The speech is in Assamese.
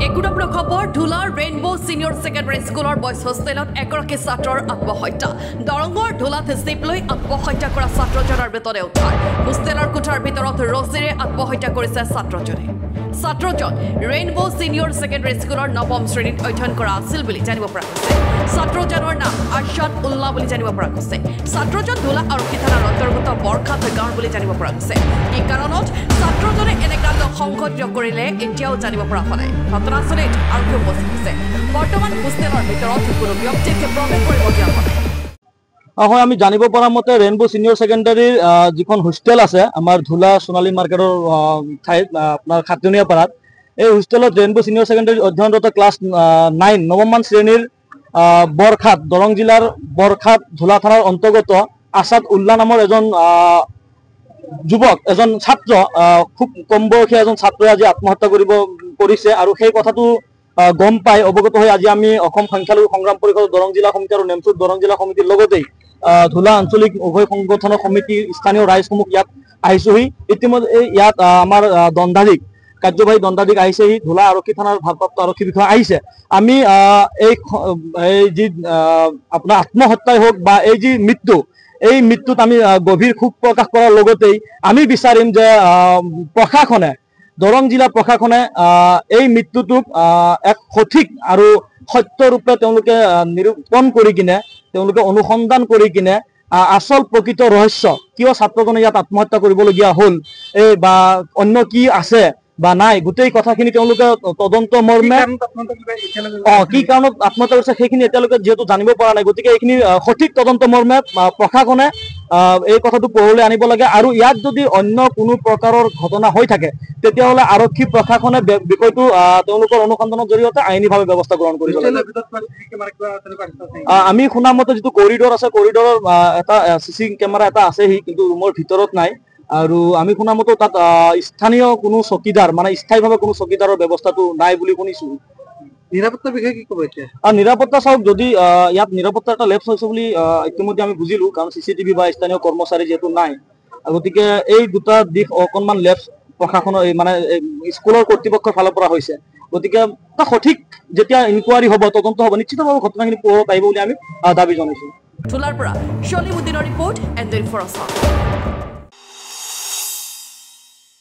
গুৰুত্বপূৰ্ণ খবৰ ঢোলাৰ ৰেইনবো সিনিয়ৰ সেকেন্ডাৰী স্কুলৰ বয়জ হোষ্টেলত এগৰাকী ছাত্ৰৰ আত্মহত্যা দৰঙৰ ঢোলাত ষ্টেপ লৈ আত্মহত্যা কৰা ছাত্ৰজনৰ বেতনে উদ্ধাৰ হোষ্টেলৰ কোঠাৰ ভিতৰত ৰছীৰে আত্মহত্যা কৰিছে ছাত্ৰজনে ছাত্ৰজন ৰেইনবো সিনিয়ৰ সেকেন্ডাৰী স্কুলৰ নৱম শ্ৰেণীত অধ্যয়ন কৰা আছিল বুলি জানিব পৰা গৈছে ছাত্ৰজনৰ নাম আৰশাদ উল্লাহ বুলি জানিব পৰা গৈছে ছাত্ৰজন ঢোলা আৰক্ষী থানাৰ অন্তৰ্গত বৰখাত গাঁৱৰ বুলি জানিব পৰা গৈছে এই কাৰণত ছাত্ৰজনে এনে কাণ্ড সংঘটিত কৰিলে এতিয়াও জানিব পৰা হোৱা নাই ঘটনাস্থলীত আৰক্ষী উপস্থিত হৈছে বৰ্তমান হোষ্টেলৰ ভিতৰত কোনো ব্যক্তিক প্ৰৱেশ কৰিব দিয়া হোৱা নাই হয় আমি জানিব পৰা মতে ৰেইনবো সিনিয়ৰ সেকেন্ডাৰীৰ যিখন হোষ্টেল আছে আমাৰ ধুলা সোণালী মাৰ্কেটৰ ঠাইত আপোনাৰ খাটনিয়া পাৰাত এই হোষ্টেলত ৰেইনবো সিনিয়ৰ সেকেন্ডাৰী অধ্যয়নৰত ক্লাছ 9 নৱমমান শ্ৰেণীৰ বৰখাত দৰং জিলাৰ বৰখাত ধুলা থানাৰ অন্তৰ্গত আসাদ উল্লাহ নামৰ এজন যুৱক এজন ছাত্ৰ খুব কম বয়সীয়া এজন ছাত্ৰই আজি আত্মহত্যা কৰিছে আৰু সেই কথাটো গম পাই অৱগত হৈ আজি আমি অসম সংখ্যালঘু সংগ্ৰাম পৰিষদ দৰং জিলা সমিতি আৰু নেমচুত দৰং জিলা সমিতিৰ লগতে ধুলা আঞ্চলিক উভয় সংগঠনৰ সমিতি স্থানীয় ৰাইজসমূহ ইয়াত আহিছোহি ইতিমধ্যে ইয়াত আমাৰ দণ্ডাধীশ কাৰ্যবাহী দণ্ডাধীশ আহিছেহি ধুলা আৰক্ষী থানাৰ ভাৰপ্ৰাপ্ত আৰক্ষী বিষয়া আহিছে আমি এই যি আপোনাৰ আত্মহত্যাই হওক বা এই যি মৃত্যু এই মৃত্যুত আমি গভীৰ ক্ষোভ প্ৰকাশ কৰাৰ লগতেই আমি বিচাৰিম যে প্ৰশাসনে দৰং জিলা প্ৰশাসনে এই মৃত্যুটোক এক সঠিক আৰু সত্যৰূপে তেওঁলোকে নিৰূপণ কৰি কিনে তেওঁলোকে অনুসন্ধান কৰি কিনে আসল প্ৰকৃত ৰহস্য কিয় ছাত্ৰজনে ইয়াত আত্মহত্যা কৰিবলগীয়া হ'ল এই বা অন্য কি আছে বা নাই গোটেই কথাখিনি তেওঁলোকে তদন্ত মৰ্মে কি কাৰণত আত্মহত্যা কৰিছে সেইখিনি এতিয়ালৈকে যিহেতু জানিব পৰা নাই গতিকে এইখিনি সঠিক তদন্ত মৰ্মে প্ৰশাসনে এই কথাটো পোহৰলৈ আনিব লাগে আৰু ইয়াত যদি অন্য কোনো প্ৰকাৰৰ ঘটনা হৈ থাকে তেতিয়াহ'লে আৰক্ষী প্ৰশাসনে বিষয়টো তেওঁলোকৰ অনুসন্ধানৰ জৰিয়তে আইনীভাৱে ব্যৱস্থা গ্ৰহণ কৰিব লাগে আমি শুনা মতে যিটো কৰিডৰ আছে কৰিডৰৰ এটা চিচি কেমেৰা এটা আছেহি কিন্তু ৰুমৰ ভিতৰত নাই আৰু আমি শুনা মতে তাত স্থানীয় কোনো চকীদাৰ মানে স্থায়ীভাৱে কোনো চকীদাৰৰ ব্যৱস্থাটো নাই বুলি শুনিছো নিৰাপত্তাৰ বিষয়ে কি ক'ব এতিয়া নিৰাপত্তা চাওক যদি ইয়াত নিৰাপত্তাৰ এটা লেপছ হৈছে বুলি ইতিমধ্যে আমি বুজিলো কাৰণ চিচিটিভি বা স্থানীয় কৰ্মচাৰী যেহেতু নাই গতিকে এই দুটা দিশ অকণমান লেপছ প্ৰশাসনৰ মানে স্কুলৰ কৰ্তৃপক্ষৰ ফালৰ পৰা হৈছে গতিকে সঠিক যেতিয়া ইনকুৱাৰী হ'ব তদন্ত হ'ব নিশ্চিতভাৱে ঘটনাখিনি পোহৰত আহিব বুলি আমি দাবী জনাইছো ঢোলাৰ পৰা শলীমুদ্দিনৰ ৰিপৰ্ট এণ্ড